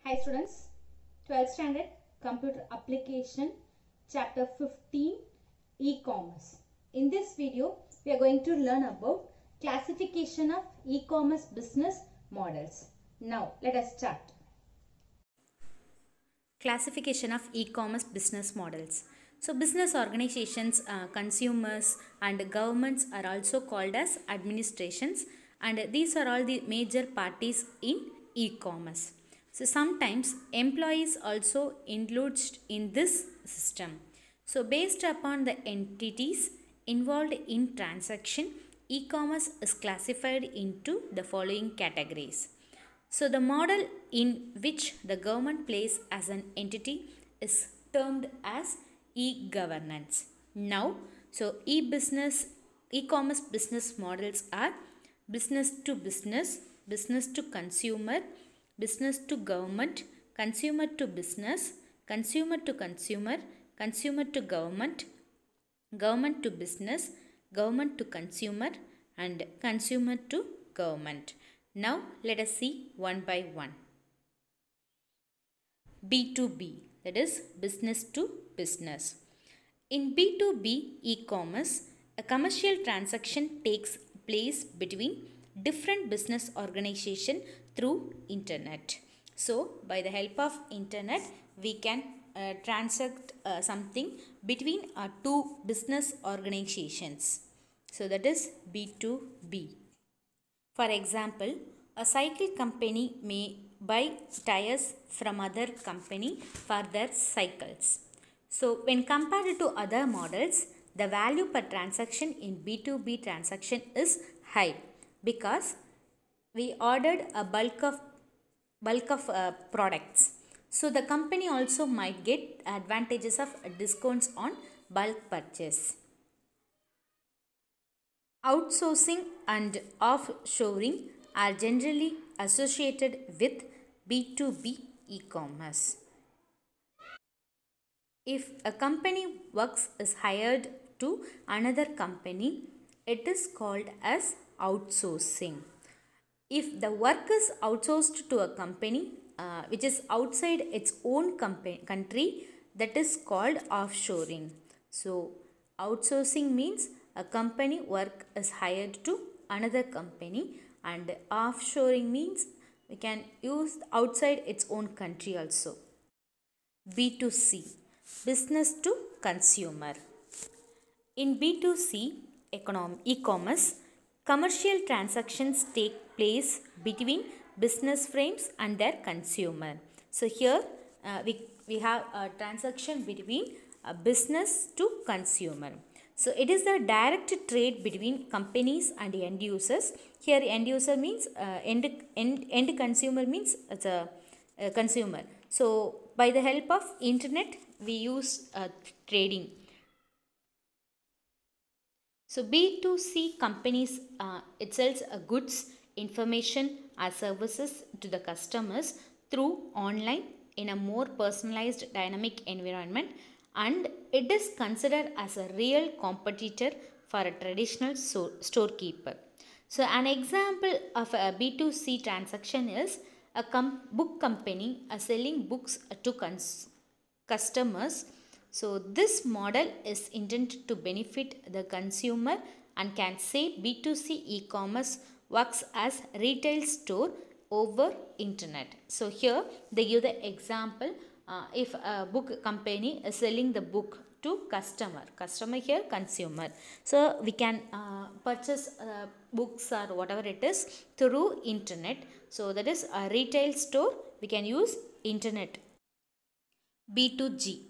Hi students, 12th standard computer application chapter 15 e-commerce. In this video we are going to learn about classification of e-commerce business models. Now let us start. Classification of e-commerce business models. So business organizations, consumers and governments are also called as administrations, and these are all the major parties in e-commerce. So sometimes employees also included in this system. So based upon the entities involved in transaction, e-commerce is classified into the following categories. So the model in which the government plays as an entity is termed as e-governance. Now, so e-commerce business models are business to business, business to consumer, business to government, consumer to business, consumer to consumer, consumer to government, government to business, government to consumer, and consumer to government. Now let us see one by one. B2B, that is business to business. In B2B e-commerce, a commercial transaction takes place between different business organization through internet. So by the help of internet we can transact something between two business organizations. So that is B2B. For example, a cycle company may buy tires from other company for their cycles. So when compared to other models, the value per transaction in B2B transaction is high because we ordered a bulk of products. So the company also might get advantages of discounts on bulk purchase. Outsourcing and offshoring are generally associated with B2B e-commerce. If a company works is hired to another company, it is called as outsourcing. If the work is outsourced to a company which is outside its own country, that is called offshoring. So outsourcing means a company work is hired to another company, and offshoring means we can use outside its own country also. B2C, business to consumer. In B2C e-commerce, commercial transactions take place between business frames and their consumer. So here we have a transaction between a business to consumer. So it is the direct trade between companies and end users. Here end user means end consumer means it's a consumer. So by the help of internet we use trading. So B2C companies it sells goods, information or services to the customers through online in a more personalized dynamic environment, and it is considered as a real competitor for a traditional storekeeper. So an example of a B2C transaction is a book company selling books to customers. So this model is intended to benefit the consumer and can say B2C e-commerce works as retail store over internet. So here they give the example, if a book company is selling the book to customer here consumer. So we can purchase books or whatever it is through internet. So that is a retail store, we can use internet. B2G,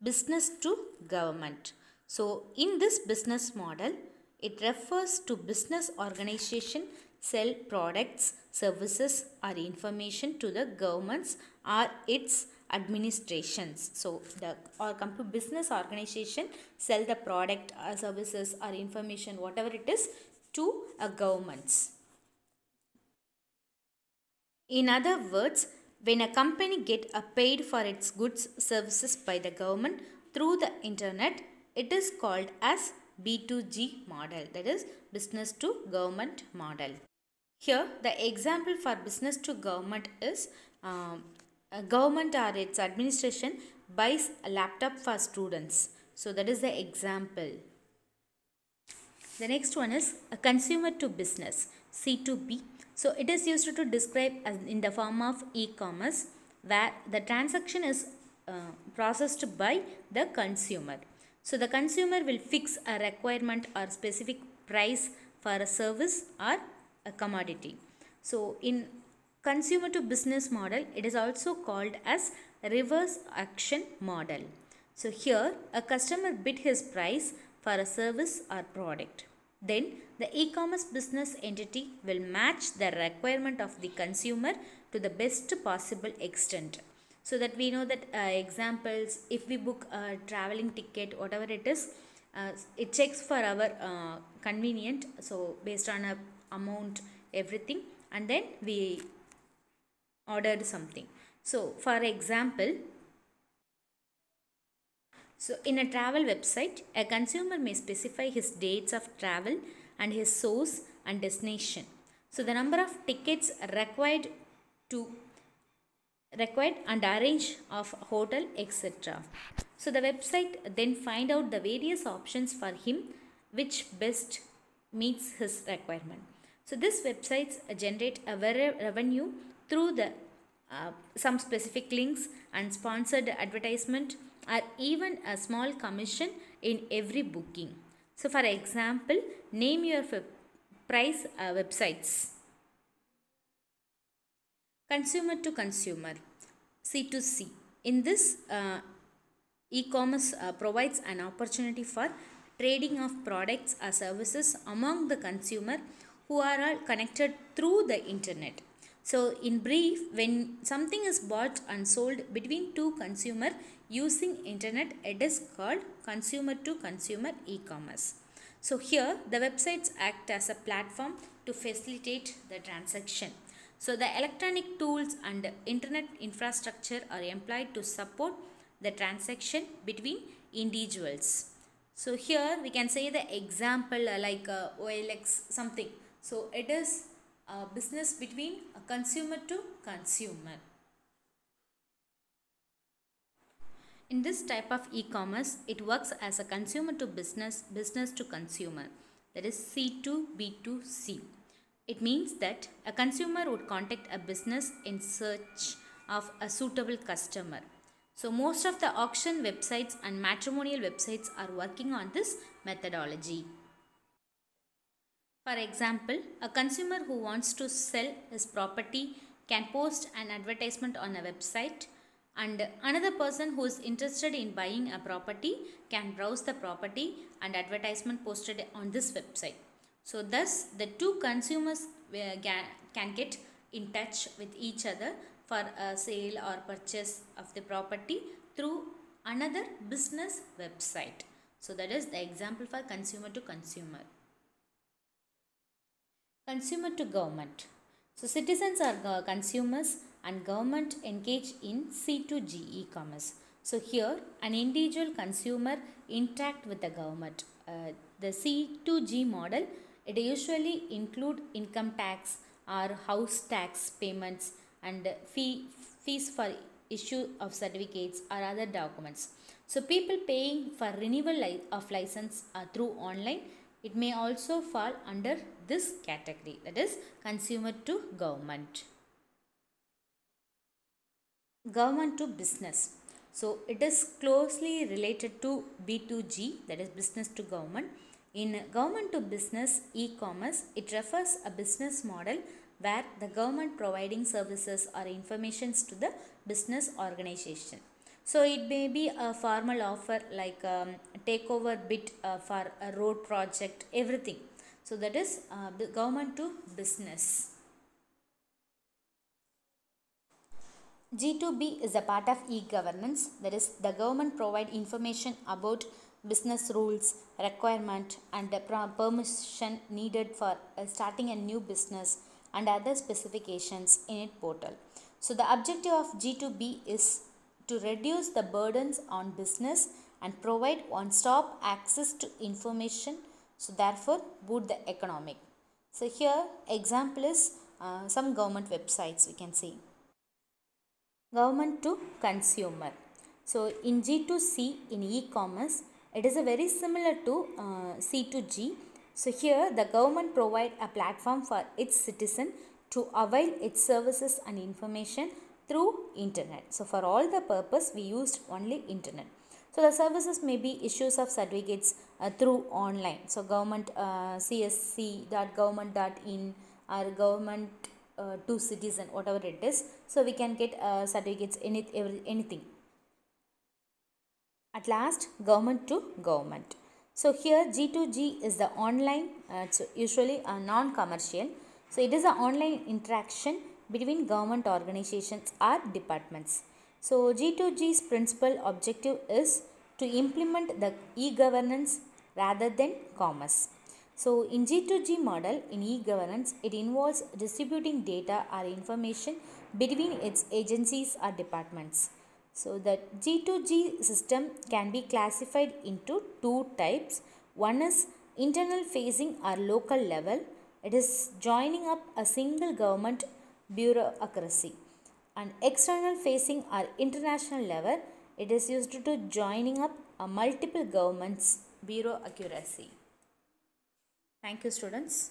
business to government. So in this business model, it refers to business organization sell products, services or information to the governments or its administrations. So the come to business organization sell the product or services or information whatever it is to a governments. In other words, when a company get paid for its goods services by the government through the internet, it is called as B2G model, that is business to government model. Here the example for business to government is government or its administration buys a laptop for students. So that is the example. The next one is a consumer to business, C2B. So it is used to describe as in the form of e-commerce where the transaction is processed by the consumer. So the consumer will fix a requirement or specific price for a service or a commodity. So in consumer to business model, it is also called as reverse auction model. So here a customer bid his price for a service or product. Then the e-commerce business entity will match the requirement of the consumer to the best possible extent. So that we know that examples, if we book a traveling ticket, whatever it is, it checks for our convenient. So based on a amount, everything, and then we ordered something. So for example, so in a travel website, a consumer may specify his dates of travel and his source and destination. So the number of tickets required and arrange of hotel, etc. So the website then find out the various options for him which best meets his requirement. So these websites generate a revenue through the some specific links and sponsored advertisement or even a small commission in every booking. So for example, name your price websites. Consumer to consumer, C2C. In this, e-commerce provides an opportunity for trading of products or services among the consumer who are all connected through the internet. So in brief, when something is bought and sold between two consumer using internet, it is called consumer to consumer e-commerce. So here the websites act as a platform to facilitate the transaction. So the electronic tools and internet infrastructure are employed to support the transaction between individuals. So here we can say the example like OLX something. So it is a business between a consumer to consumer. In this type of e-commerce, it works as a consumer to business, business to consumer, that is C2B2C. It means that a consumer would contact a business in search of a suitable customer. So most of the auction websites and matrimonial websites are working on this methodology. For example, a consumer who wants to sell his property can post an advertisement on a website, and another person who is interested in buying a property can browse the property and advertisement posted on this website. So thus the two consumers can get in touch with each other for a sale or purchase of the property through another business website. So that is the example for consumer to consumer. Consumer to government. So citizens are consumers and government engage in C2G e-commerce. So here an individual consumer interact with the government. The C2G model, it usually include income tax or house tax payments and fees for issue of certificates or other documents. So people paying for renewal of license through online, it may also fall under this category, that is consumer to government. Government to business. So it is closely related to B2G, that is business to government. In government to business e-commerce, it refers a business model where the government providing services or informations to the business organization. So it may be a formal offer like takeover bid for a road project, everything. So that is government to business. G2B is a part of e-governance, that is the government provide information about business rules, requirement and permission needed for starting a new business and other specifications in its portal. So the objective of G2B is to reduce the burdens on business and provide one-stop access to information, so therefore boost the economic. So here example is some government websites we can see. Government to consumer. So in G2C in e-commerce, it is a very similar to C2G. So here the government provide a platform for its citizen to avail its services and information through internet. So for all the purpose we used only internet. So the services may be issues of certificates through online. So government csc.government.in or government to citizen, whatever it is. So we can get certificates anything. At last, government to government. So here G2G is the online, it's usually a non-commercial. So it is an online interaction between government organizations or departments. So G2G's principal objective is to implement the e-governance rather than commerce. So in G2G model, in e-governance, it involves distributing data or information between its agencies or departments. So the G2G system can be classified into two types. One is internal facing or local level. It is joining up a single government bureaucracy. And external facing or international level, it is used to joining up a multiple governments bureaucracy. Thank you, students.